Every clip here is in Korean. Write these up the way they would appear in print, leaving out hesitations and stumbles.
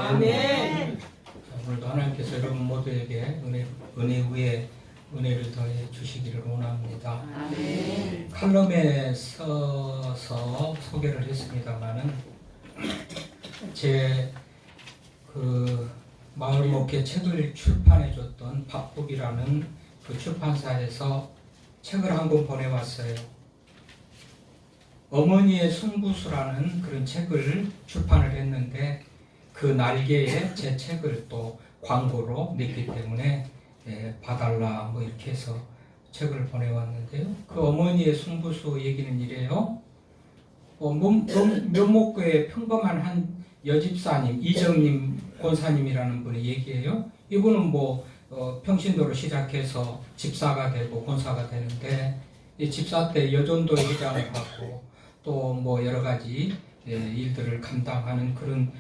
아멘. 오늘도 하나님께서 여러분 모두에게 은혜 위에 은혜를 더해 주시기를 원합니다. 아멘. 칼럼에 써서 소개를 했습니다만은 제 마을 목회 책을 출판해줬던 밥북이라는 그 출판사에서 책을 한 권 보내왔어요. 어머니의 승부수라는 그런 책을 출판을 했는데 그 날개에 제 책을 또 광고로 냈기 때문에 봐달라 뭐 이렇게 해서 책을 보내왔는데요. 그 어머니의 승부수 얘기는 이래요. 묘목교의 평범한 한 여집사님 이정님 권사님이라는 분의 얘기예요. 이분은 평신도로 시작해서 집사가 되고 권사가 되는데 이 집사 때 여전도 회장을 받고 또 여러 가지 일들을 감당하는 그런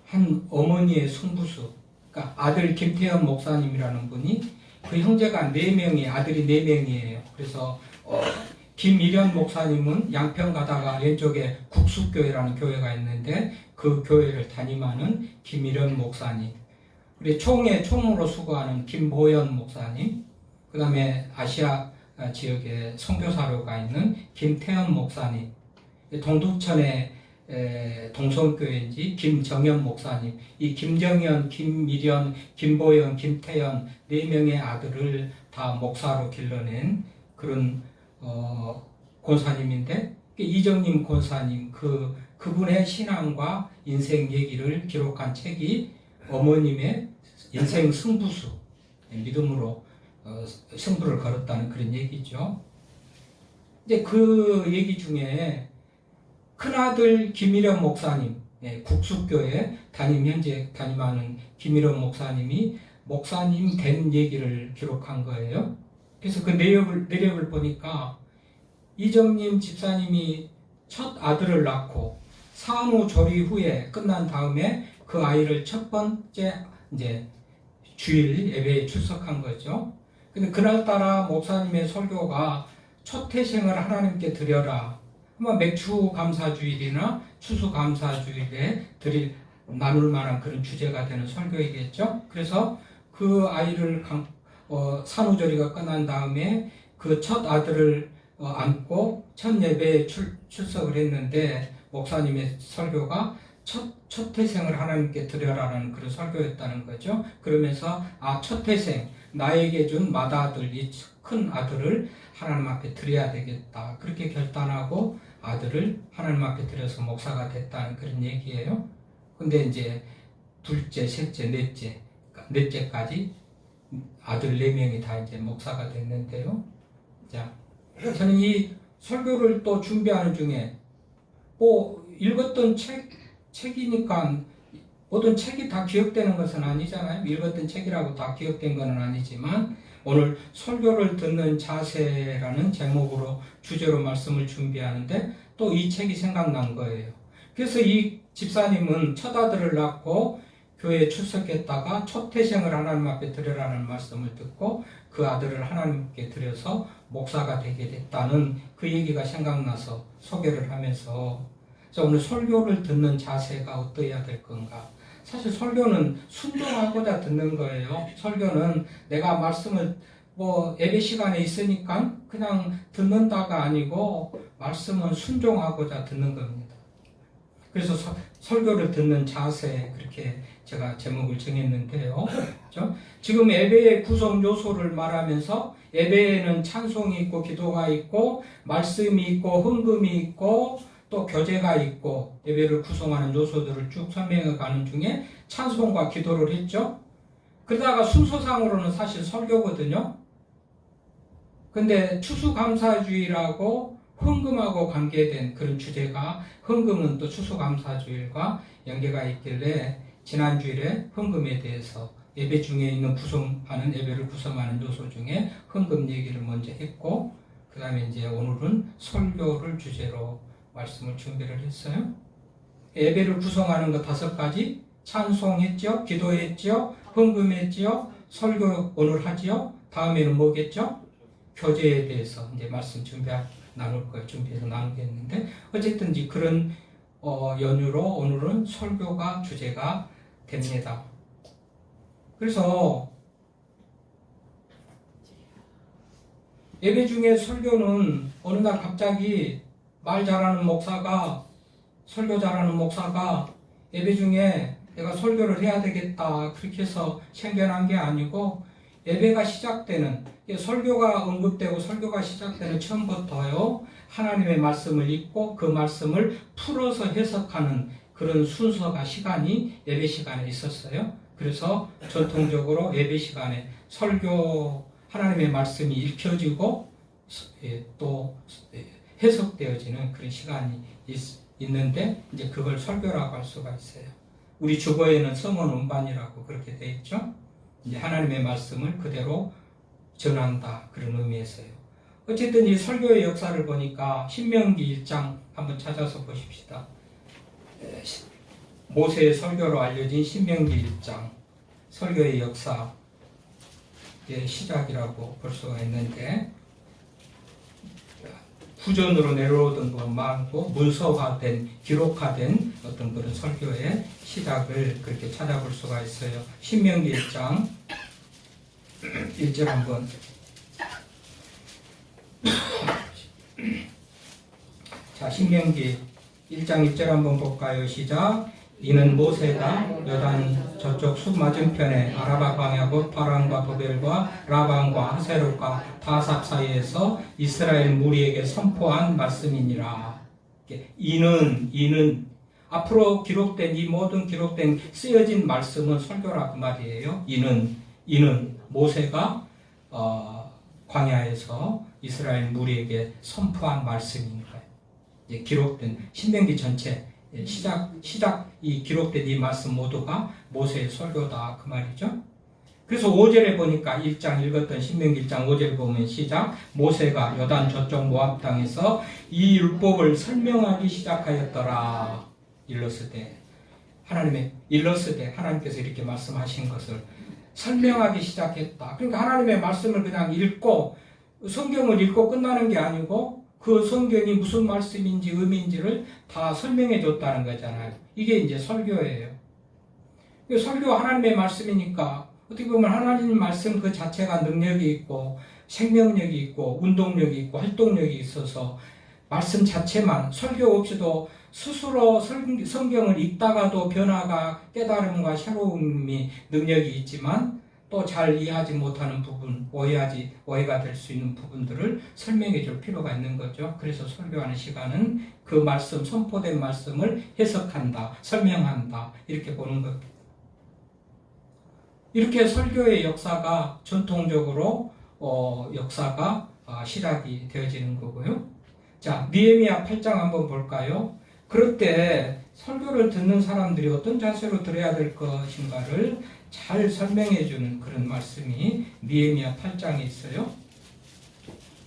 한 어머니의 승부수, 그러니까 아들 김태현 목사님이라는 분이 그 형제가 4명이 아들이 4명이에요. 그래서 김일현 목사님은 양평 가다가 왼쪽에 국수교회라는 교회가 있는데 그 교회를 담임하는 김일현 목사님, 우리 총으로 수고하는 김보현 목사님, 그 다음에 아시아 지역에 선교사로가 있는 김태현 목사님, 동두천에 동성교회인지 김정현 목사님, 이 김정현, 김미련, 김보영, 김태현 4명의 아들을 다 목사로 길러낸 그런 권사님인데 이정님 권사님 그분의 신앙과 인생 얘기를 기록한 책이 어머님의 인생 승부수, 믿음으로 승부를 걸었다는 그런 얘기죠. 이제 그 얘기 중에 큰아들 김일현 목사님, 국수교회 현재 담임하는 김일현 목사님이 목사님 된 얘기를 기록한 거예요. 그래서 그 내력을 보니까 이정님 집사님이 첫 아들을 낳고 산후조리 후에 끝난 다음에 그 아이를 첫 번째 주일 예배에 출석한 거죠. 근데 그날따라 목사님의 설교가 첫 태생을 하나님께 드려라. 맥추감사주일이나 추수감사주일에 나눌 만한 그런 주제가 되는 설교이겠죠. 그래서 그 아이를 산후조리가 끝난 다음에 그 첫 아들을 안고 첫 예배에 출석을 했는데 목사님의 설교가 첫 태생을 하나님께 드려라라는 그런 설교였다는 거죠. 그러면서 첫 태생, 나에게 준 맏아들, 이 큰 아들을 하나님 앞에 드려야 되겠다. 그렇게 결단하고 아들을 하나님 앞에 드려서 목사가 됐다는 그런 얘기예요. 근데 이제 둘째, 셋째, 넷째까지 아들 4명이 다 이제 목사가 됐는데요. 자, 저는 이 설교를 또 준비하는 중에 읽었던 책이니까 모든 책이 다 기억되는 것은 아니잖아요. 읽었던 책이라고 다 기억된 건 아니지만 오늘 설교를 듣는 자세라는 제목으로 주제로 말씀을 준비하는데 또 이 책이 생각난 거예요. 그래서 이 집사님은 첫 아들을 낳고 교회에 출석했다가 첫 태생을 하나님 앞에 드려라는 말씀을 듣고 그 아들을 하나님께 드려서 목사가 되게 됐다는 그 얘기가 생각나서 소개를 하면서 오늘 설교를 듣는 자세가 어떠해야 될 건가. 사실 설교는 순종하고자 듣는 거예요. 설교는 내가 말씀을 예배 시간에 있으니까 그냥 듣는다가 아니고 말씀은 순종하고자 듣는 겁니다. 그래서 설교를 듣는 자세, 그렇게 제가 제목을 정했는데요. 그렇죠? 지금 예배의 구성 요소를 말하면서 예배에는 찬송이 있고 기도가 있고 말씀이 있고 헌금이 있고 또 교제가 있고 예배를 구성하는 요소들을 쭉 설명해 가는 중에 찬송과 기도를 했죠. 그러다가 순서상으로는 사실 설교거든요. 근데 추수감사주일하고 헌금하고 관계된 그런 주제가, 헌금은 또 추수감사주일과 연계가 있길래 지난주일에 헌금에 대해서 예배 중에 있는 예배를 구성하는 요소 중에 헌금 얘기를 먼저 했고, 그 다음에 이제 오늘은 설교를 주제로 말씀을 준비를 했어요. 예배를 구성하는 것 5가지, 찬송했죠, 기도했죠, 헌금했죠, 설교 오늘 하지요. 다음에는 뭐겠죠? 교제에 대해서 이제 말씀 준비해서 나누겠는데, 어쨌든 그런 연유로 오늘은 설교가 주제가 됩니다. 그래서 예배 중에 설교는 어느 날 갑자기 말 잘하는 목사가, 설교 잘하는 목사가 예배 중에 내가 설교를 해야 되겠다 그렇게 해서 생겨난 게 아니고, 예배가 시작되는, 설교가 언급되고 설교가 시작되는 처음부터요 하나님의 말씀을 읽고 그 말씀을 풀어서 해석하는 그런 순서가, 시간이 예배 시간에 있었어요. 그래서 전통적으로 예배 시간에 설교, 하나님의 말씀이 읽혀지고 또 해석되어지는 그런 시간이 있는데, 이제 그걸 설교라고 할 수가 있어요. 우리 주거에는 성원 음반이라고 그렇게 되어 있죠. 이제 하나님의 말씀을 그대로 전한다, 그런 의미에서요. 어쨌든 이 설교의 역사를 보니까 신명기 1장 한번 찾아서 보십시다. 모세의 설교로 알려진 신명기 1장, 설교의 역사의 시작이라고 볼 수가 있는데, 후전으로 내려오던 것 말고 문서화된, 기록화된 어떤 그런 설교의 시작을 그렇게 찾아볼 수가 있어요. 신명기 1장 1절 한번 자, 신명기 1장 1절 한번 볼까요? 시작. 이는 모세가 요단 저쪽 숲 맞은편에 아라바 광야 곧 파란과 도벨과 라반과 하세롯과 다삽 사이에서 이스라엘 무리에게 선포한 말씀이니라. 이는 앞으로 기록된 이 모든 기록된 쓰여진 말씀은 설교라 그 말이에요. 이는 모세가 광야에서 이스라엘 무리에게 선포한 말씀이니까요. 기록된 신명기 전체 시작 이 기록된 이 말씀 모두가 모세의 설교다 그 말이죠. 그래서 5절에 보니까 1장 읽었던 신명기 1장 5절 보면 시작. 모세가 요단 저쪽 모압 땅에서 이 율법을 설명하기 시작하였더라. 일러스되 하나님께서 이렇게 말씀하신 것을 설명하기 시작했다. 그러니까 하나님의 말씀을 그냥 읽고 성경을 읽고 끝나는 게 아니고 그 성경이 무슨 말씀인지 의미인지를 다 설명해 줬다는 거잖아요. 이게 이제 설교예요. 설교 하나님의 말씀이니까 어떻게 보면 하나님 말씀 그 자체가 능력이 있고 생명력이 있고 운동력이 있고 활동력이 있어서 말씀 자체만, 설교 없이도 스스로 성경을 읽다가도 변화가, 깨달음과 새로움이 능력이 있지만 또 잘 이해하지 못하는 부분, 오해가 될 수 있는 부분들을 설명해 줄 필요가 있는 거죠. 그래서 설교하는 시간은 그 말씀, 선포된 말씀을 해석한다, 설명한다, 이렇게 보는 겁니다. 이렇게 설교의 역사가 전통적으로 역사가 시작이 되어지는 거고요. 자, 느헤미야 8장 한번 볼까요? 그럴 때 설교를 듣는 사람들이 어떤 자세로 들어야 될 것인가를 잘 설명해 주는 그런 말씀이 느헤미야 8장에 있어요.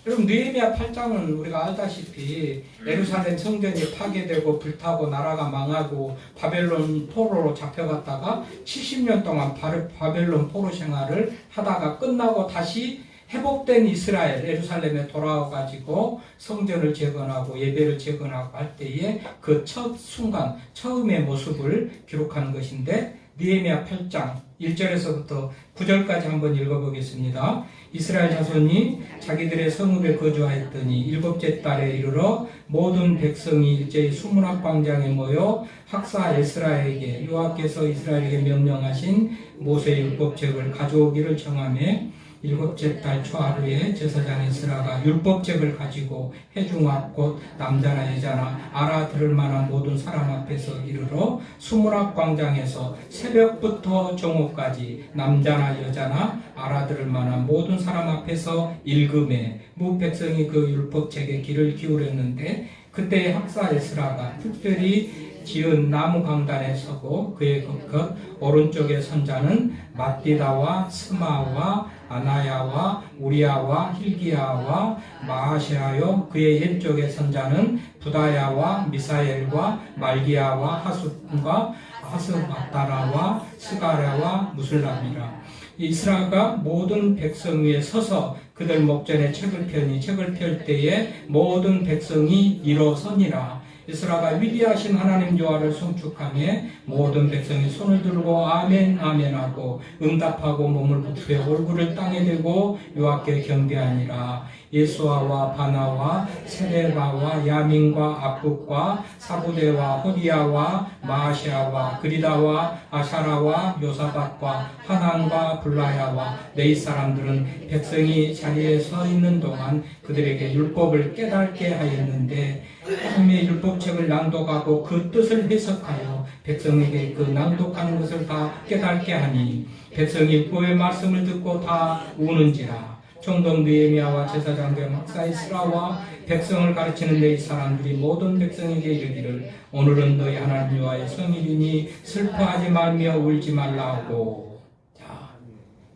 여러분, 느헤미야 8장은 우리가 알다시피 예루살렘 성전이 파괴되고 불타고 나라가 망하고 바벨론 포로로 잡혀갔다가 70년 동안 바벨론 포로 생활을 하다가 끝나고 다시 회복된 이스라엘, 예루살렘에 돌아와가지고 성전을 재건하고 예배를 재건하고 할 때에 그 첫 순간, 처음의 모습을 기록한 것인데, 느헤미야 8장 1절에서부터 9절까지 한번 읽어보겠습니다. 이스라엘 자손이 자기들의 성읍에 거주하였더니 일곱째 달에 이르러 모든 백성이 일제히 수문학 광장에 모여 학사 에스라에게 여호와께서 이스라엘에게 명령하신 모세의 율법책을 가져오기를 청하매 일곱째 달 초하루에 제사장 에스라가 율법책을 가지고 회중앞 곧 남자나 여자나 알아들을 만한 모든 사람 앞에서 이르러 수문학 광장에서 새벽부터 정오까지 남자나 여자나 알아들을 만한 모든 사람 앞에서 읽음에 무 백성이 그 율법책에 귀를 기울였는데, 그때 학사 에스라가 특별히 지은 나무 강단에 서고 그의 겉 오른쪽에 선자는 맏디다와 스마와 아나야와 우리야와 힐기야와 마하시아요, 그의 왼쪽에 선자는 부다야와 미사엘과 말기야와 하숫과 하스바다라와 스가랴와 무술람이라. 이스라엘가 모든 백성 위에 서서 그들 목전에 책을 펴니 책을 펼 때에 모든 백성이 일어서니라. 이스라가 위대하신 하나님 여호와를 송축하며 모든 백성이 손을 들고 아멘 아멘 하고 응답하고 몸을 부추어 얼굴을 땅에 대고 여호와께 경배하니라. 예수아와 바나와 세레바와 야민과 압국과 사부대와 호디야와 마아시아와 그리다와 아샤라와 요사밭과 하난과 블라야와 네이 사람들은 백성이 자리에 서 있는 동안 그들에게 율법을 깨닫게 하였는데 하나님의 율법책을 낭독하고 그 뜻을 해석하여 백성에게 그 낭독하는 것을 다 깨닫게 하니 백성이 율법의 말씀을 듣고 다 우는지라. 총독 느헤미야와 제사장들 학사이스라와 백성을 가르치는 네이 사람들이 모든 백성에게 이르기를 오늘은 너희 하나님 여호와의 성일이니 슬퍼하지 말며 울지 말라 하고. 자,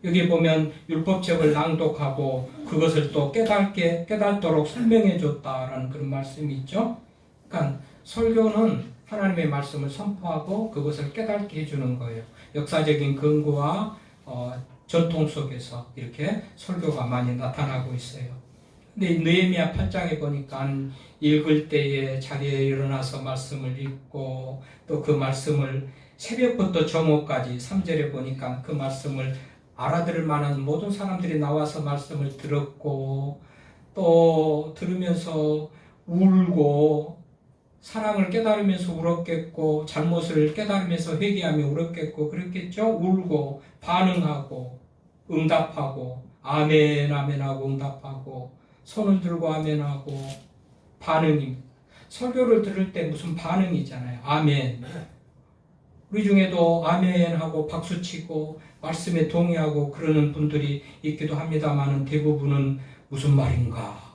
여기 보면 율법책을 낭독하고 그것을 또 깨닫도록 설명해 줬다라는 그런 말씀이 있죠. 그러니까 설교는 하나님의 말씀을 선포하고 그것을 깨닫게 해주는 거예요. 역사적인 근거와 전통 속에서 이렇게 설교가 많이 나타나고 있어요. 근데 느헤미야 8장에 보니까 읽을 때에 자리에 일어나서 말씀을 읽고 또 그 말씀을 새벽부터 정오까지 3절에 보니까 그 말씀을 알아들을 만한 모든 사람들이 나와서 말씀을 들었고 또 들으면서 울고 사랑을 깨달으면서 울었겠고 잘못을 깨달으면서 회개하며 울었겠고 그랬겠죠. 울고 반응하고 응답하고 아멘 아멘하고 응답하고 손을 들고 아멘하고 반응입니다. 설교를 들을 때 무슨 반응이잖아요. 아멘. 우리 중에도 아멘하고 박수치고 말씀에 동의하고 그러는 분들이 있기도 합니다만 대부분은 무슨 말인가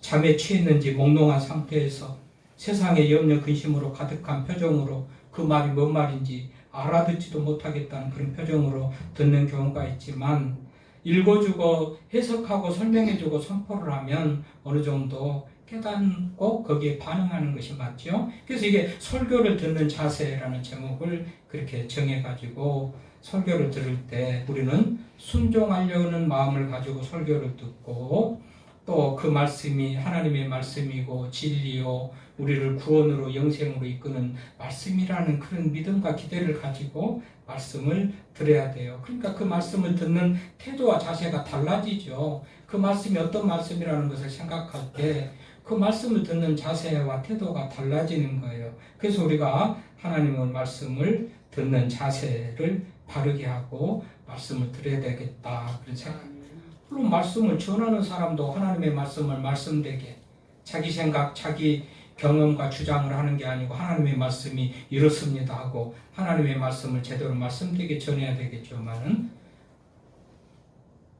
잠에 취했는지 몽롱한 상태에서 세상의 염려 근심으로 가득한 표정으로 그 말이 뭔 말인지 알아듣지도 못하겠다는 그런 표정으로 듣는 경우가 있지만 읽어주고 해석하고 설명해주고 선포를 하면 어느 정도 깨닫고 거기에 반응하는 것이 맞죠. 그래서 이게 설교를 듣는 자세라는 제목을 그렇게 정해가지고 설교를 들을 때 우리는 순종하려는 마음을 가지고 설교를 듣고 또 그 말씀이 하나님의 말씀이고 진리요 우리를 구원으로 영생으로 이끄는 말씀이라는 그런 믿음과 기대를 가지고 말씀을 들어야 돼요. 그러니까 그 말씀을 듣는 태도와 자세가 달라지죠. 그 말씀이 어떤 말씀이라는 것을 생각할 때 그 말씀을 듣는 자세와 태도가 달라지는 거예요. 그래서 우리가 하나님의 말씀을 듣는 자세를 바르게 하고 말씀을 들어야 되겠다 그런 생각입니다. 물론 말씀을 전하는 사람도 하나님의 말씀을 말씀되게 자기 생각, 자기 경험과 주장을 하는 게 아니고 하나님의 말씀이 이렇습니다 하고 하나님의 말씀을 제대로 말씀되게 전해야 되겠지만은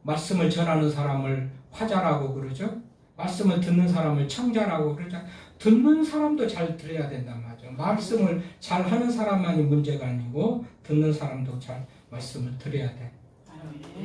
말씀을 전하는 사람을 화자라고 그러죠. 말씀을 듣는 사람을 청자라고 그러죠. 듣는 사람도 잘 들어야 된단 말이죠. 말씀을 잘 하는 사람만이 문제가 아니고 듣는 사람도 잘 말씀을 들어야 돼.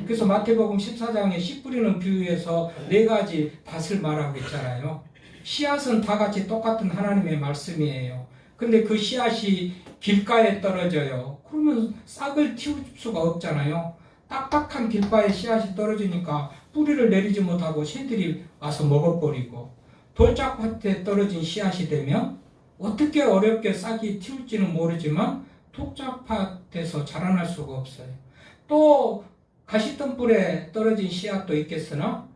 그래서 마태복음 14장에 씨 뿌리는 비유에서 4가지 밭을 말하고 있잖아요. 씨앗은 다 같이 똑같은 하나님의 말씀이에요. 근데 그 씨앗이 길가에 떨어져요. 그러면 싹을 틔울 수가 없잖아요. 딱딱한 길바에 씨앗이 떨어지니까 뿌리를 내리지 못하고 새들이 와서 먹어버리고 돌짝밭에 떨어진 씨앗이 되면 어떻게 어렵게 싹이 틔울지는 모르지만 독작밭에서 자라날 수가 없어요. 또 가시덤불에 떨어진 씨앗도 있겠으나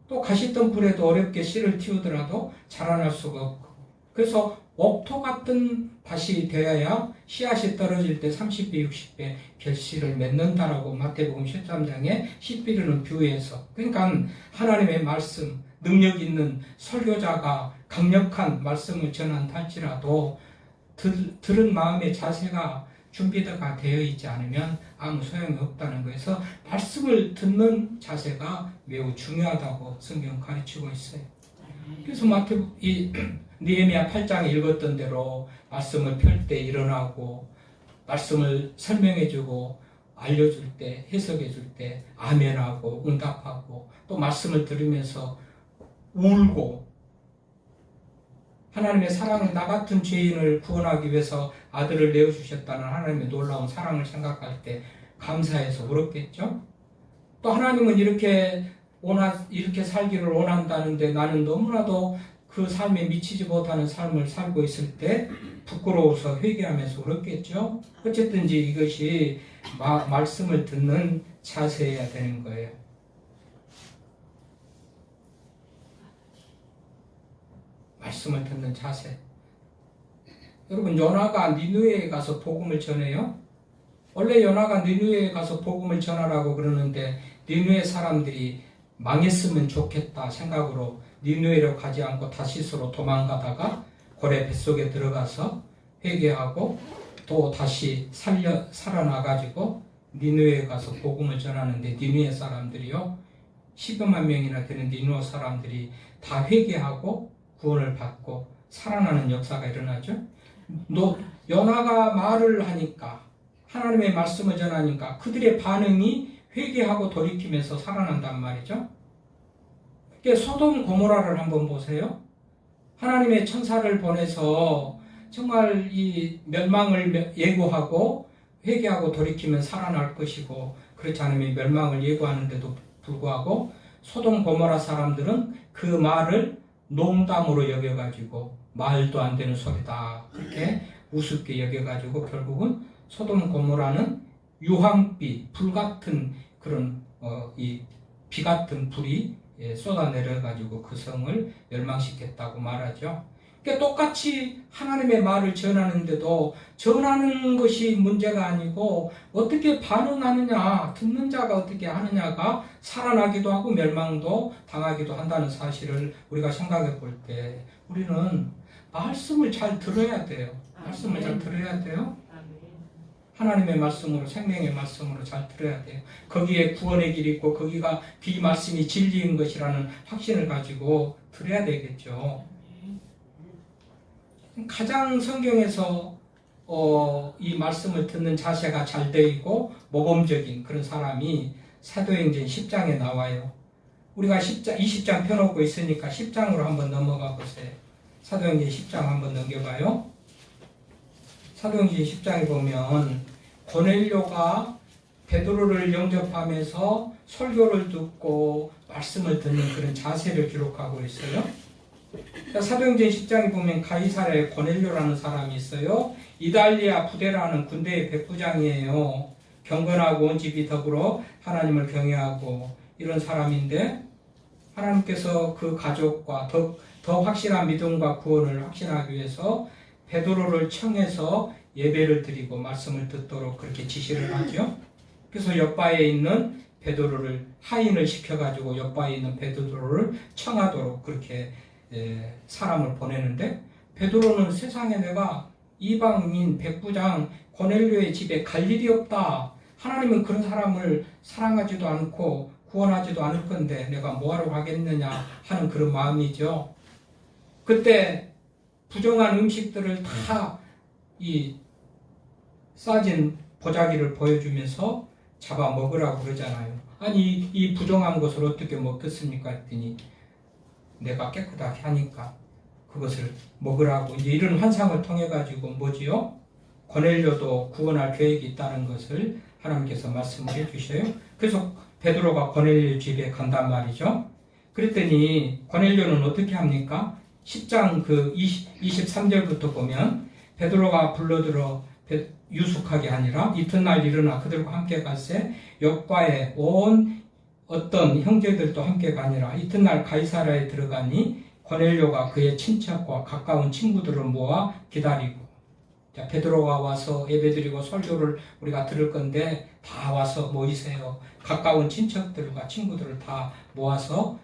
또 가시덤불에도 어렵게 씨를 틔우더라도 자라날 수가 없고 그래서 옥토 같은 밭이 되어야 씨앗이 떨어질 때 30배, 60배 결실을 맺는다라고 마태복음 13장에 씨 뿌리는 비유에서 그러니까 하나님의 말씀, 능력 있는 설교자가 강력한 말씀을 전한다 할지라도 들은 마음의 자세가 준비가 되어 있지 않으면 아무 소용이 없다는 거에서 말씀을 듣는 자세가 매우 중요하다고 성경 가르치고 있어요. 그래서 느헤미야 8장에 읽었던 대로 말씀을 펼 때 일어나고 말씀을 설명해주고 알려줄 때 해석해줄 때 아멘하고 응답하고 또 말씀을 들으면서 울고 하나님의 사랑은 나 같은 죄인을 구원하기 위해서 아들을 내어주셨다는 하나님의 놀라운 사랑을 생각할 때 감사해서 울었겠죠. 또 하나님은 이렇게 살기를 원한다는데 나는 너무나도 그 삶에 미치지 못하는 삶을 살고 있을 때 부끄러워서 회개하면서 울었겠죠. 어쨌든지 이것이 말씀을 듣는 자세여야 되는 거예요. 말씀을 듣는 자세. 여러분, 요나가 니느웨에 가서 복음을 전해요. 원래 요나가 니느웨에 가서 복음을 전하라고 그러는데 니느웨 사람들이 망했으면 좋겠다 생각으로 니느웨로 가지 않고 다시스로 도망가다가 고래 뱃속에 들어가서 회개하고 또 다시 살아나가지고 니느웨에 가서 복음을 전하는데 니느웨 사람들이요 10여만 명이나 되는 니느웨 사람들이 다 회개하고 구원을 받고 살아나는 역사가 일어나죠. 요나가 말을 하니까 하나님의 말씀을 전하니까 그들의 반응이 회개하고 돌이키면서 살아난단 말이죠. 소돔 고모라를 한번 보세요. 하나님의 천사를 보내서 정말 이 멸망을 예고하고 회개하고 돌이키면 살아날 것이고 그렇지 않으면 멸망을 예고하는데도 불구하고 소돔 고모라 사람들은 그 말을 농담으로 여겨가지고 말도 안 되는 소리다 그렇게 우습게 여겨가지고 결국은 소돔 고모라는 유황비 불같은 그런 이 비 같은 불이 쏟아내려가지고 그 성을 멸망시켰다고 말하죠. 그러니까 똑같이 하나님의 말을 전하는데도 전하는 것이 문제가 아니고 어떻게 반응하느냐, 듣는 자가 어떻게 하느냐가 살아나기도 하고 멸망도 당하기도 한다는 사실을 우리가 생각해 볼 때 우리는 말씀을 잘 들어야 돼요. 말씀을 잘 들어야 돼요. 하나님의 말씀으로 생명의 말씀으로 잘 들어야 돼요. 거기에 구원의 길이 있고 거기가 그 말씀이 진리인 것이라는 확신을 가지고 들어야 되겠죠. 가장 성경에서 이 말씀을 듣는 자세가 잘 되어 있고 모범적인 그런 사람이 사도행전 10장에 나와요. 우리가 20장 펴놓고 있으니까 10장으로 한번 넘어가 보세요. 사도행전 10장 한번 넘겨봐요. 사도행전 10장에 보면 고넬료가 베드로를 영접하면서 설교를 듣고 말씀을 듣는 그런 자세를 기록하고 있어요. 사도행전 10장에 보면 가이사랴에 고넬료라는 사람이 있어요. 이달리아 부대라는 군대의 백부장이에요. 경건하고 온 집이 더불어 하나님을 경외하고 이런 사람인데 하나님께서 그 가족과 더 확실한 믿음과 구원을 확신하기 위해서 베드로를 청해서 예배를 드리고 말씀을 듣도록 그렇게 지시를 하죠. 그래서 옆바에 있는 베드로를 하인을 시켜가지고 옆바에 있는 베드로를 청하도록 그렇게 사람을 보내는데 베드로는 세상에 내가 이방인 백부장 고넬료의 집에 갈 일이 없다. 하나님은 그런 사람을 사랑하지도 않고 구원하지도 않을 건데 내가 뭐하러 가겠느냐 하는 그런 마음이죠. 그때 부정한 음식들을 다 이 싸진 보자기를 보여주면서 잡아 먹으라고 그러잖아요. 아니 이 부정한 것을 어떻게 먹겠습니까 했더니 내가 깨끗하게 하니까 그것을 먹으라고 이제 이런 환상을 통해 가지고 뭐지요? 고넬료도 구원할 계획이 있다는 것을 하나님께서 말씀을 해주셔요. 그래서 베드로가 고넬료 집에 간단 말이죠. 그랬더니 고넬료는 어떻게 합니까? 10장 그 23절부터 보면 베드로가 불러들어 유숙하게 아니라 이튿날 일어나 그들과 함께 갈새 옆바에 온 어떤 형제들도 함께 가니라. 이튿날 가이사랴에 들어가니 고넬료가 그의 친척과 가까운 친구들을 모아 기다리고 자, 베드로가 와서 예배드리고 설교를 우리가 들을 건데 다 와서 모이세요. 가까운 친척들과 친구들을 다 모아서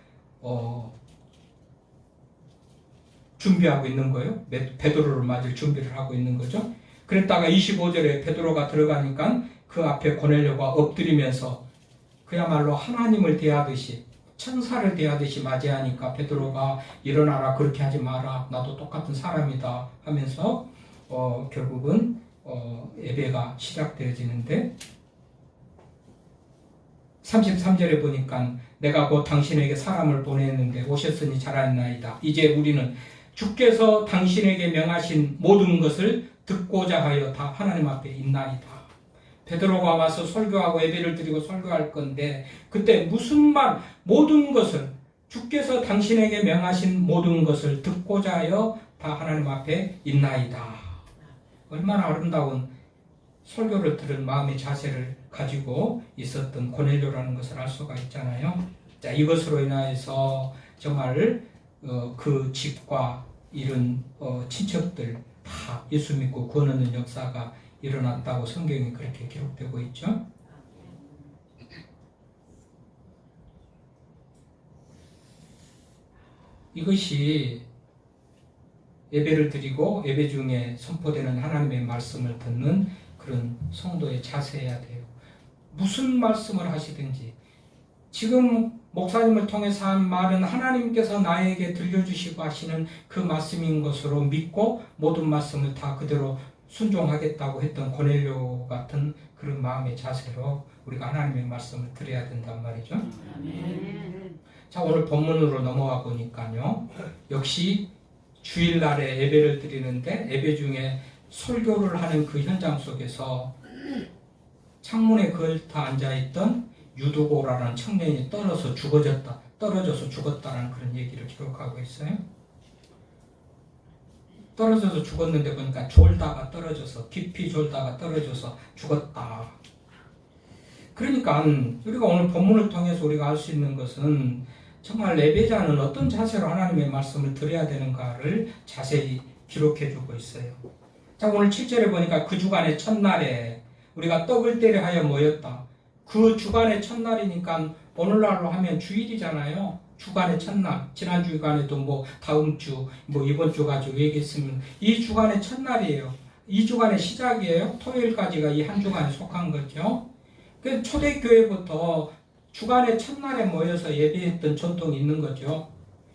준비하고 있는 거예요. 베드로를 맞을 준비를 하고 있는 거죠. 그랬다가 25절에 베드로가 들어가니까 그 앞에 고넬료가 엎드리면서 그야말로 하나님을 대하듯이 천사를 대하듯이 맞이하니까 베드로가 일어나라 그렇게 하지 마라 나도 똑같은 사람이다 하면서 결국은 예배가 시작되어지는데 33절에 보니까 내가 곧 당신에게 사람을 보냈는데 오셨으니 잘하였나이다. 이제 우리는 주께서 당신에게 명하신 모든 것을 듣고자 하여 다 하나님 앞에 있나이다. 베드로가 와서 설교하고 예배를 드리고 설교할 건데 그때 무슨 말 모든 것을 주께서 당신에게 명하신 모든 것을 듣고자 하여 다 하나님 앞에 있나이다. 얼마나 아름다운 설교를 들은 마음의 자세를 가지고 있었던 고넬료라는 것을 알 수가 있잖아요. 자, 이것으로 인하여서 정말 그 집과 이런 친척들 다 예수 믿고 구원 얻는 역사가 일어났다고 성경이 그렇게 기록되고 있죠. 이것이 예배를 드리고 예배 중에 선포되는 하나님의 말씀을 듣는 그런 성도의 자세여야 돼요. 무슨 말씀을 하시든지 지금 목사님을 통해서 한 말은 하나님께서 나에게 들려주시고 하시는 그 말씀인 것으로 믿고 모든 말씀을 다 그대로 순종하겠다고 했던 고넬료 같은 그런 마음의 자세로 우리가 하나님의 말씀을 드려야 된단 말이죠. 자, 오늘 본문으로 넘어가 보니까요. 역시 주일날에 예배를 드리는데 예배 중에 설교를 하는 그 현장 속에서 창문에 걸터 앉아있던 유두고라는 청년이 떨어져서 죽었다라는 그런 얘기를 기록하고 있어요. 떨어져서 죽었는데 보니까 졸다가 떨어져서 깊이 졸다가 떨어져서 죽었다. 그러니까 우리가 오늘 본문을 통해서 우리가 알 수 있는 것은 정말 예배자는 어떤 자세로 하나님의 말씀을 드려야 되는가를 자세히 기록해주고 있어요. 자, 오늘 7절에 보니까 그 주간의 첫날에 우리가 떡을 떼려 하여 모였다. 그 주간의 첫날이니까 오늘날로 하면 주일이잖아요. 주간의 첫날. 지난 주간에도 다음 주, 이번 주 가지고 얘기했으면 이 주간의 첫날이에요. 이 주간의 시작이에요. 토요일까지가 이 한 주간에 속한 거죠. 그 초대교회부터 주간의 첫날에 모여서 예배했던 전통이 있는 거죠.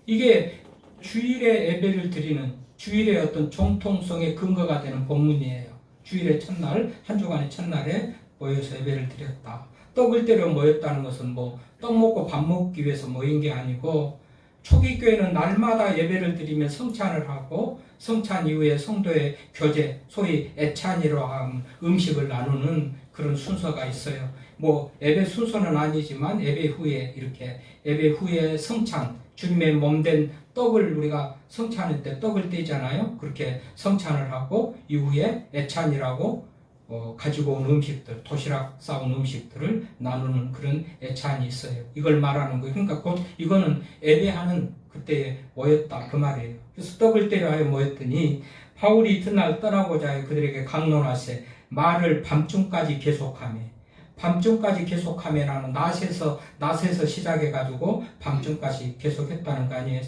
이게 주일에 예배를 드리는 주일의 어떤 정통성의 근거가 되는 본문이에요. 주일의 첫날, 한 주간의 첫날에 모여서 예배를 드렸다. 떡을 떼려 모였다는 것은 떡 먹고 밥 먹기 위해서 모인 게 아니고 초기 교회는 날마다 예배를 드리며 성찬을 하고 성찬 이후에 성도의 교제, 소위 애찬이라고 하는 음식을 나누는 그런 순서가 있어요. 예배 순서는 아니지만 예배 후에 이렇게 예배 후에 성찬, 주님의 몸된 떡을 우리가 성찬할 때 떡을 떼잖아요. 그렇게 성찬을 하고 이후에 애찬이라고 가지고 온 음식들, 도시락 싸온 음식들을 나누는 그런 애찬이 있어요. 이걸 말하는 거예요. 그러니까 곧 이거는 예배하는 그때에 모였다 그 말이에요. 그래서 떡을 떼려 하여 모였더니 바울이 이튿날 떠나고자 하여 그들에게 강론하세 말을 밤중까지 계속하며 밤중까지 계속하며라는 낮에서 시작해가지고 밤중까지 계속했다는 거 아니에요?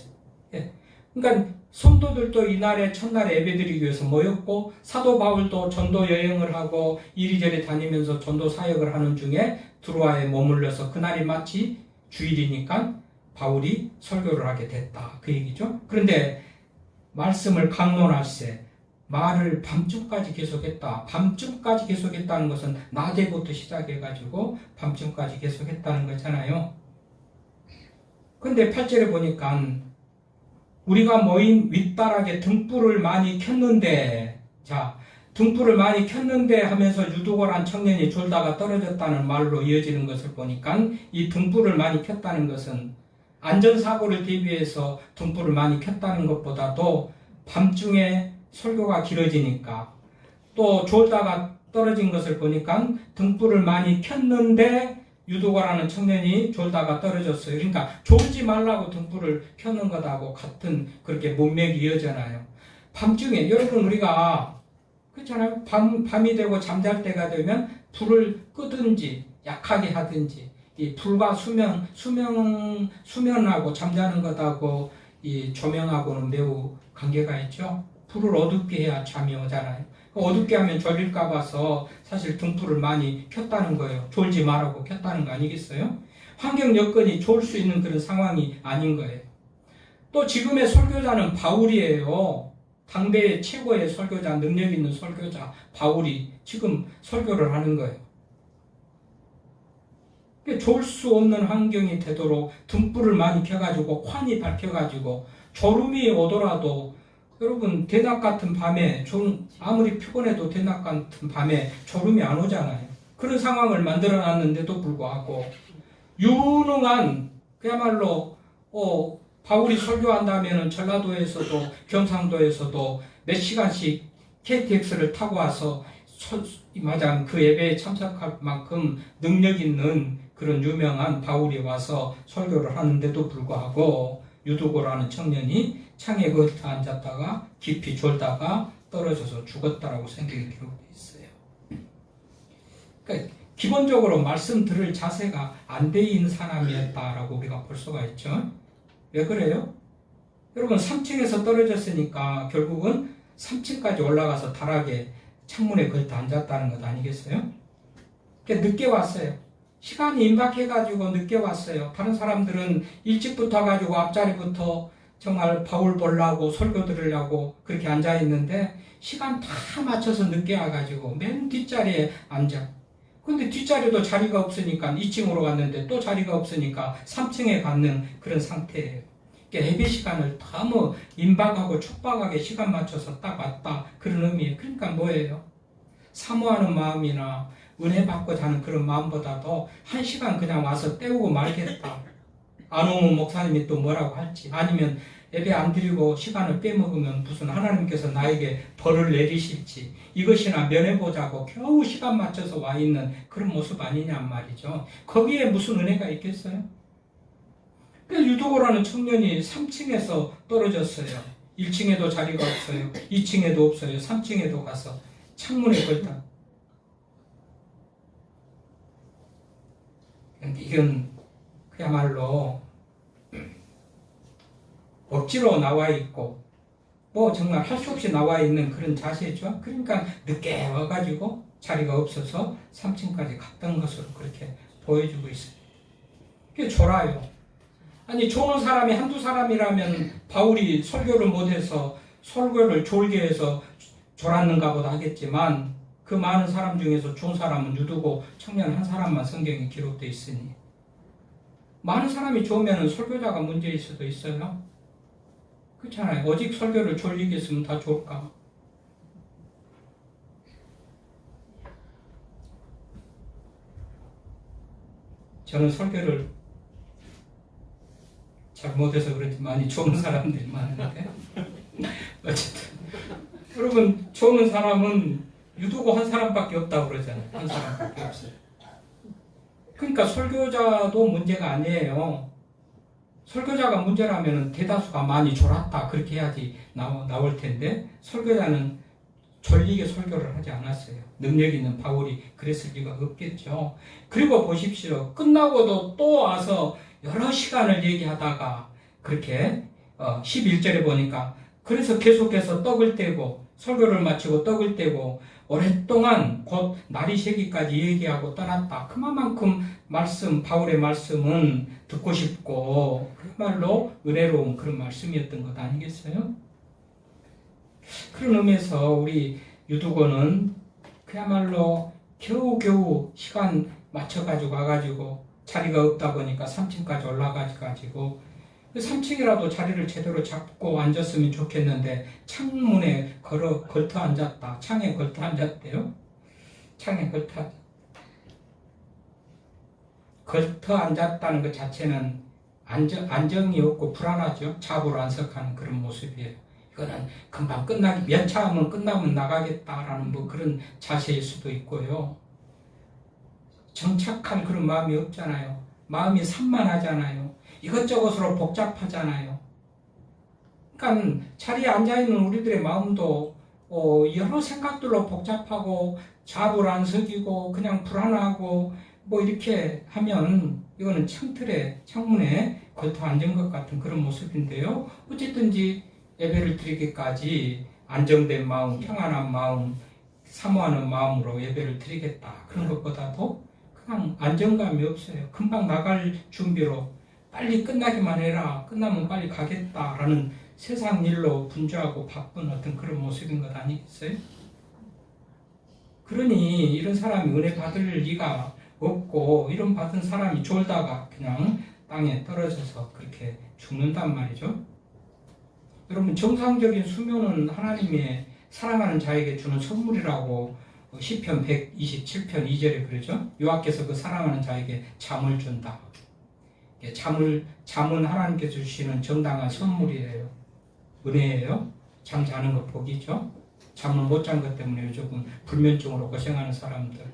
예. 그러니까 성도들도 이날에 첫날에 예배드리기 위해서 모였고 사도 바울도 전도 여행을 하고 이리저리 다니면서 전도 사역을 하는 중에 드로아에 머물러서 그날이 마치 주일이니까 바울이 설교를 하게 됐다 그 얘기죠. 그런데 말씀을 강론할세 말을 밤중까지 계속했다. 밤중까지 계속했다는 것은 낮에부터 시작해가지고 밤중까지 계속했다는 거잖아요. 근데 8절에 보니까 우리가 모인 윗바락에 등불을 많이 켰는데, 자, 등불을 많이 켰는데 하면서 유두고란 청년이 졸다가 떨어졌다는 말로 이어지는 것을 보니까 이 등불을 많이 켰다는 것은 안전사고를 대비해서 등불을 많이 켰다는 것보다도 밤중에 설교가 길어지니까 또 졸다가 떨어진 것을 보니까 등불을 많이 켰는데 유도가라는 청년이 졸다가 떨어졌어요. 그러니까 졸지 말라고 등불을 켜는 것하고 같은 그렇게 문맥이 이어잖아요. 밤중에 여러분 우리가 그렇잖아요. 밤이 되고 잠잘 때가 되면 불을 끄든지 약하게 하든지 이 불과 수면하고 잠자는 것하고 이 조명하고는 매우 관계가 있죠. 불을 어둡게 해야 잠이 오잖아요. 어둡게 하면 졸릴까 봐서 사실 등불을 많이 켰다는 거예요. 졸지 말라고 켰다는 거 아니겠어요? 환경 여건이 좋을 수 있는 그런 상황이 아닌 거예요. 또 지금의 설교자는 바울이에요. 당대의 최고의 설교자, 능력 있는 설교자 바울이 지금 설교를 하는 거예요. 좋을 수 없는 환경이 되도록 등불을 많이 켜가지고 환히 밝혀가지고 졸음이 오더라도 여러분 대낮 같은 밤에 아무리 피곤해도 대낮 같은 밤에 졸음이 안 오잖아요. 그런 상황을 만들어놨는데도 불구하고 유능한 그야말로 바울이 설교한다면은 전라도에서도 경상도에서도 몇 시간씩 KTX를 타고 와서 마장 그 예배에 참석할 만큼 능력 있는 그런 유명한 바울이 와서 설교를 하는데도 불구하고 유두고라는 청년이 창에 걸터 앉았다가 깊이 졸다가 떨어져서 죽었다라고 성경에 기록되어 있어요. 그러니까 기본적으로 말씀 들을 자세가 안 돼 있는 사람이었다라고 우리가 볼 수가 있죠. 왜 그래요? 여러분 3층에서 떨어졌으니까 결국은 3층까지 올라가서 다락에 창문에 걸터 앉았다는 것 아니겠어요? 그러니까 늦게 왔어요. 시간이 임박해가지고 늦게 왔어요. 다른 사람들은 일찍 붙어가지고 앞자리부터 정말 바울 보려고 설교 들으려고 그렇게 앉아있는데 시간 다 맞춰서 늦게 와가지고 맨 뒷자리에 앉아. 근데 뒷자리도 자리가 없으니까 2층으로 갔는데 또 자리가 없으니까 3층에 갔는 그런 상태예요. 그러니까 예배 시간을 너무 임박하고 촉박하게 시간 맞춰서 딱 왔다. 그런 의미예요. 그러니까 뭐예요? 사모하는 마음이나 은혜 받고 자는 그런 마음보다도 1시간 그냥 와서 때우고 말겠다. 안 오면 목사님이 또 뭐라고 할지, 아니면 예배 안 드리고 시간을 빼먹으면 무슨 하나님께서 나에게 벌을 내리실지, 이것이나 면해보자고 겨우 시간 맞춰서 와 있는 그런 모습 아니냔 말이죠. 거기에 무슨 은혜가 있겠어요? 유두고라는 청년이 3층에서 떨어졌어요. 1층에도 자리가 없어요. 2층에도 없어요. 3층에도 가서 창문에 걸다. 이건 그야말로 억지로 나와 있고 정말 할 수 없이 나와 있는 그런 자세죠. 그러니까 늦게 와가지고 자리가 없어서 3층까지 갔던 것으로 그렇게 보여주고 있어요. 그게 졸아요. 아니 조는 사람이 한두 사람이라면 바울이 설교를 못해서 설교를 졸게 해서 졸았는가 보다 하겠지만 그 많은 사람 중에서 좋은 사람은 유두고 청년 한 사람만 성경에 기록되어 있으니 많은 사람이 좋으면 설교자가 문제일 수도 있어요. 그렇잖아요. 오직 설교를 졸리게 했으면 다 좋을까? 저는 설교를 잘 못해서 그런지 많이 좋은 사람들이 많은데 어쨌든 여러분 좋은 사람은 유두고 한 사람밖에 없다고 그러잖아요. 한 사람밖에 없어요. 그러니까 설교자도 문제가 아니에요. 설교자가 문제라면 대다수가 많이 졸았다 그렇게 해야지 나올 텐데 설교자는 졸리게 설교를 하지 않았어요. 능력 있는 바울이 그랬을 리가 없겠죠. 그리고 보십시오. 끝나고도 또 와서 여러 시간을 얘기하다가 그렇게 11절에 보니까 그래서 계속해서 떡을 떼고 설교를 마치고 떡을 떼고 오랫동안 곧 날이 새기까지 얘기하고 떠났다. 그만큼 바울의 말씀은 듣고 싶고 그야말로 은혜로운 그런 말씀이었던 것 아니겠어요? 그런 의미에서 우리 유두고는 그야말로 겨우겨우 시간 맞춰가지고 와가지고 자리가 없다 보니까 3층까지 올라가가지고 3층이라도 자리를 제대로 잡고 앉았으면 좋겠는데 창문에 걸터 앉았다. 창에 걸터 앉았대요. 창에 걸터 앉았다는 것 자체는 안정이 없고 불안하죠. 잡으로 안석하는 그런 모습이에요. 이거는 금방 몇 차 하면 끝나면 나가겠다라는 그런 자세일 수도 있고요. 정착할 그런 마음이 없잖아요. 마음이 산만하잖아요. 이것저것으로 복잡하잖아요. 그러니까 자리에 앉아있는 우리들의 마음도 여러 생각들로 복잡하고 잡을 안 서기고 그냥 불안하고 이렇게 하면 이거는 창문에 걸터 앉은 것 같은 그런 모습인데요. 어쨌든지 예배를 드리기까지 안정된 마음, 평안한 마음, 사모하는 마음으로 예배를 드리겠다. 그런 것보다도 그냥 안정감이 없어요. 금방 나갈 준비로 빨리 끝나기만 해라. 끝나면 빨리 가겠다라는 세상 일로 분주하고 바쁜 어떤 그런 모습인 것 아니겠어요? 그러니 이런 사람이 은혜 받을 리가 없고 이런 받은 사람이 졸다가 그냥 땅에 떨어져서 그렇게 죽는단 말이죠. 여러분 정상적인 수면은 하나님의 사랑하는 자에게 주는 선물이라고 시편 127편 2절에 그러죠. 여호와께서 그 사랑하는 자에게 잠을 준다. 잠은 하나님께서 주시는 정당한 선물이에요. 은혜예요. 잠 자는 거 복이죠. 잠을 못 잔 것 때문에 조금 불면증으로 고생하는 사람들.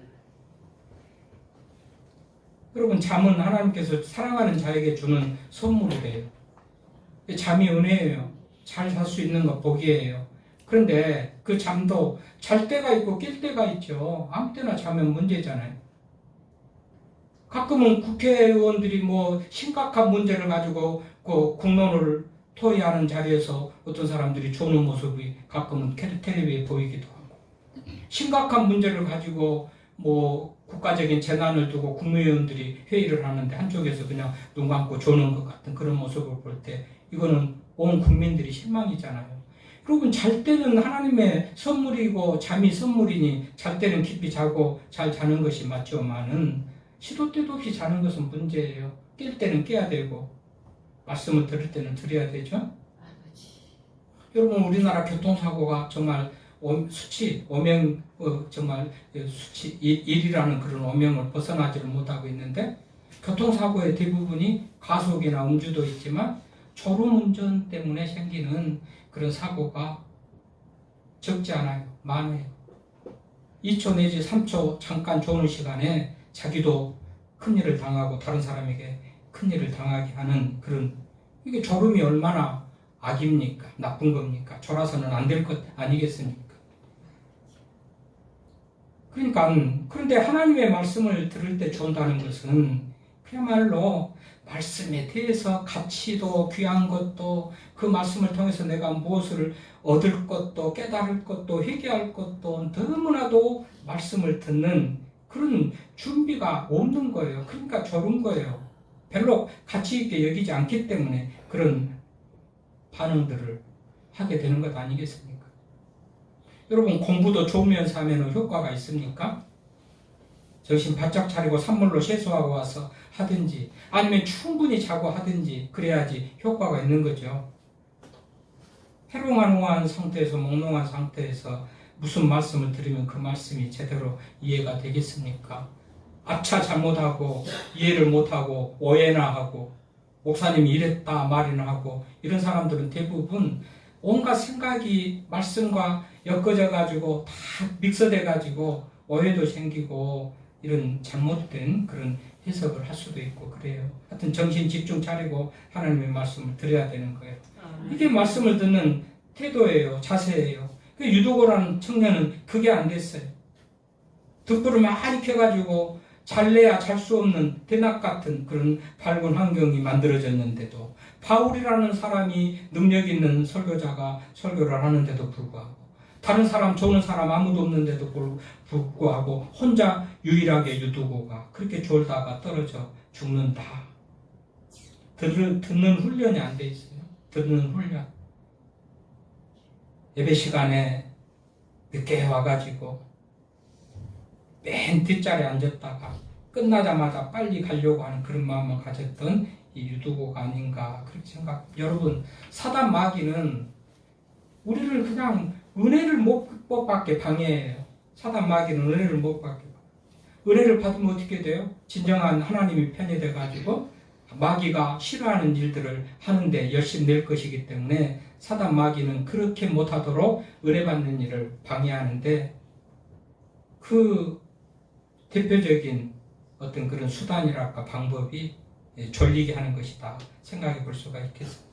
여러분, 잠은 하나님께서 사랑하는 자에게 주는 선물이래요. 잠이 은혜예요. 잘 잘 수 있는 거 복이에요. 그런데 그 잠도 잘 때가 있고 깰 때가 있죠. 아무 때나 자면 문제잖아요. 가끔은 국회의원들이 뭐 심각한 문제를 가지고 그 국론을 토의하는 자리에서 어떤 사람들이 조는 모습이 가끔은 텔레비에 보이기도 하고, 심각한 문제를 가지고 뭐 국가적인 재난을 두고 국무위원들이 회의를 하는데 한쪽에서 그냥 눈 감고 조는 것 같은 그런 모습을 볼 때 이거는 온 국민들이 실망이잖아요. 여러분, 잘 때는 하나님의 선물이고 잠이 선물이니 잘 때는 깊이 자고 잘 자는 것이 맞지만은 시도 때도 없이 자는 것은 문제예요. 깰 때는 깨야 되고 말씀을 들을 때는 들어야 되죠. 여러분, 우리나라 교통사고가 정말 정말 수치 1이라는 그런 오명을 벗어나지를 못하고 있는데, 교통사고의 대부분이 가속이나 음주도 있지만 졸음운전 때문에 생기는 그런 사고가 적지 않아요. 많아요. 2초 내지 3초 잠깐 조는 시간에 자기도 큰일을 당하고 다른 사람에게 큰일을 당하게 하는 그런, 이게 졸음이 얼마나 악입니까? 나쁜 겁니까? 졸아서는 안 될 것 아니겠습니까? 그러니까, 그런데 하나님의 말씀을 들을 때 좋다는 것은 그야말로 말씀에 대해서 가치도 귀한 것도, 그 말씀을 통해서 내가 무엇을 얻을 것도 깨달을 것도 회개할 것도 너무나도 말씀을 듣는 그런 준비가 없는 거예요. 그러니까 졸은 거예요. 별로 가치 있게 여기지 않기 때문에 그런 반응들을 하게 되는 것 아니겠습니까? 여러분, 공부도 좋으면서 하면 효과가 있습니까? 정신 바짝 차리고 산물로 세수하고 와서 하든지 아니면 충분히 자고 하든지 그래야지 효과가 있는 거죠. 해롱한 상태에서 몽롱한 상태에서 무슨 말씀을 들으면 그 말씀이 제대로 이해가 되겠습니까? 아차 잘못하고 이해를 못하고 오해나 하고 목사님이 이랬다 말이나 하고 이런 사람들은 대부분 온갖 생각이 말씀과 엮어져 가지고 다 믹서돼 가지고 오해도 생기고 이런 잘못된 그런 해석을 할 수도 있고 그래요. 하여튼 정신 집중 차리고 하나님의 말씀을 드려야 되는 거예요. 이게 말씀을 듣는 태도예요. 자세예요. 유도고라는 청년은 그게 안 됐어요. 득불을 많이 켜가지고 잘래야 잘 수 없는 대낮 같은 그런 밝은 환경이 만들어졌는데도, 바울이라는 사람이 능력 있는 설교자가 설교를 하는데도 불구하고, 다른 사람 좋은 사람 아무도 없는데도 불구하고 혼자 유일하게 유두고가 그렇게 졸다가 떨어져 죽는다. 듣는 훈련이 안 돼 있어요. 듣는 훈련. 예배 시간에 늦게 와가지고 맨 뒷자리에 앉았다가 끝나자마자 빨리 가려고 하는 그런 마음을 가졌던 이 유두고가 아닌가 그렇게 생각. 여러분, 사단 마귀는 우리를 그냥 은혜를 못 받게 방해해요. 사단 마귀는 은혜를 못 받게. 은혜를 받으면 어떻게 돼요? 진정한 하나님이 편이 돼가지고 마귀가 싫어하는 일들을 하는데 열심히 낼 것이기 때문에 사단 마귀는 그렇게 못하도록 은혜 받는 일을 방해하는데, 그 대표적인 어떤 그런 수단이랄까 방법이 졸리게 하는 것이다 생각해 볼 수가 있겠습니다.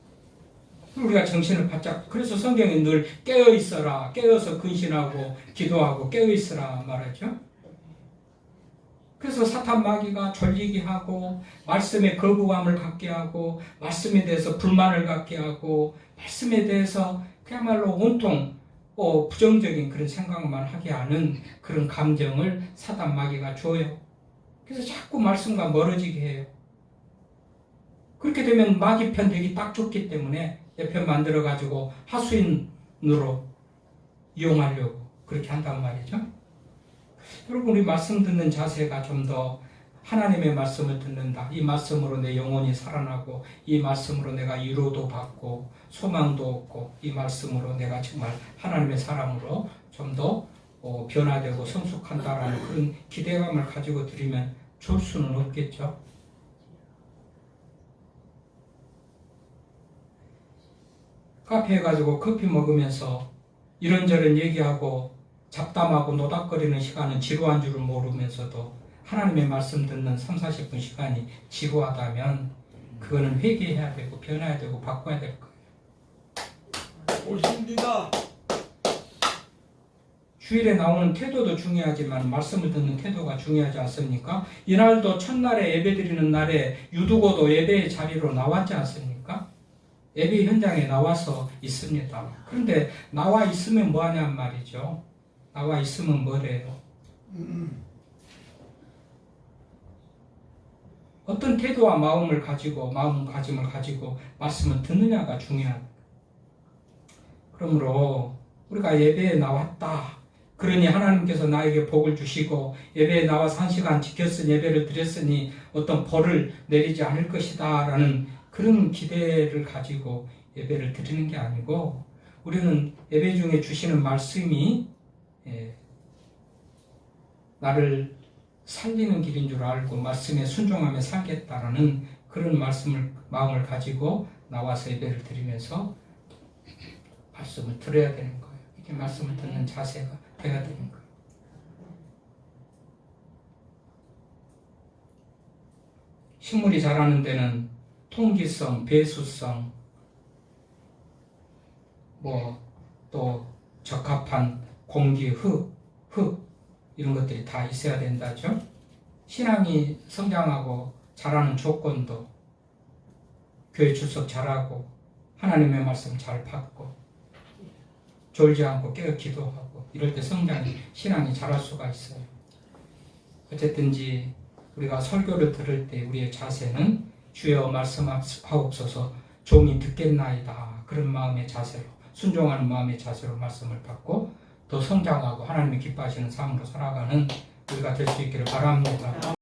우리가 정신을 바짝, 그래서 성경에 늘 깨어 있어라, 깨어서 근신하고 기도하고 깨어 있어라 말하죠. 그래서 사탄 마귀가 졸리게 하고 말씀에 거부감을 갖게 하고 말씀에 대해서 불만을 갖게 하고 말씀에 대해서 그야말로 온통 부정적인 그런 생각만 하게 하는 그런 감정을 사단 마귀가 줘요. 그래서 자꾸 말씀과 멀어지게 해요. 그렇게 되면 마귀 편 되기 딱 좋기 때문에 내 편 만들어가지고 하수인으로 이용하려고 그렇게 한단 말이죠. 여러분, 우리 말씀 듣는 자세가 좀 더 하나님의 말씀을 듣는다. 이 말씀으로 내 영혼이 살아나고 이 말씀으로 내가 위로도 받고 소망도 얻고 이 말씀으로 내가 정말 하나님의 사람으로 좀 더 변화되고 성숙한다라는 그런 기대감을 가지고 드리면 좋을 수는 없겠죠. 카페에 가지고 커피 먹으면서 이런저런 얘기하고 잡담하고 노닥거리는 시간은 지루한 줄을 모르면서도 하나님의 말씀 듣는 3, 40분 시간이 지루하다면 그거는 회개해야 되고 변해야 되고 바꿔야 될 거예요. 옳습니다. 주일에 나오는 태도도 중요하지만 말씀을 듣는 태도가 중요하지 않습니까? 이날도 첫날에 예배드리는 날에 유두고도 예배의 자리로 나왔지 않습니까? 예배 현장에 나와서 있습니다. 그런데 나와 있으면 뭐하냔 말이죠. 나와 있으면 뭐래요? 어떤 태도와 마음가짐을 가지고 말씀을 듣느냐가 중요합니다. 그러므로 우리가 예배에 나왔다. 그러니 하나님께서 나에게 복을 주시고 예배에 나와서 1시간 지켰으니 예배를 드렸으니 어떤 벌을 내리지 않을 것이다 라는 그런 기대를 가지고 예배를 드리는 게 아니고 우리는 예배 중에 주시는 말씀이 나를 살리는 길인 줄 알고 말씀에 순종하며 살겠다라는 그런 마음을 가지고 나와서 예배를 드리면서 말씀을 들어야 되는 거예요. 이렇게 말씀을 듣는 자세가 돼야 되는 거예요. 식물이 자라는 데는 통기성, 배수성, 또 적합한 공기, 흙 이런 것들이 다 있어야 된다죠. 신앙이 성장하고 자라는 조건도 교회 출석 잘하고 하나님의 말씀 잘 받고 졸지 않고 깨어 기도하고 이럴 때 신앙이 자랄 수가 있어요. 어쨌든지 우리가 설교를 들을 때 우리의 자세는 주여 말씀하옵소서 종이 듣겠나이다. 그런 마음의 자세로 순종하는 마음의 자세로 말씀을 받고 더 성장하고 하나님이 기뻐하시는 삶으로 살아가는 우리가 될 수 있기를 바랍니다.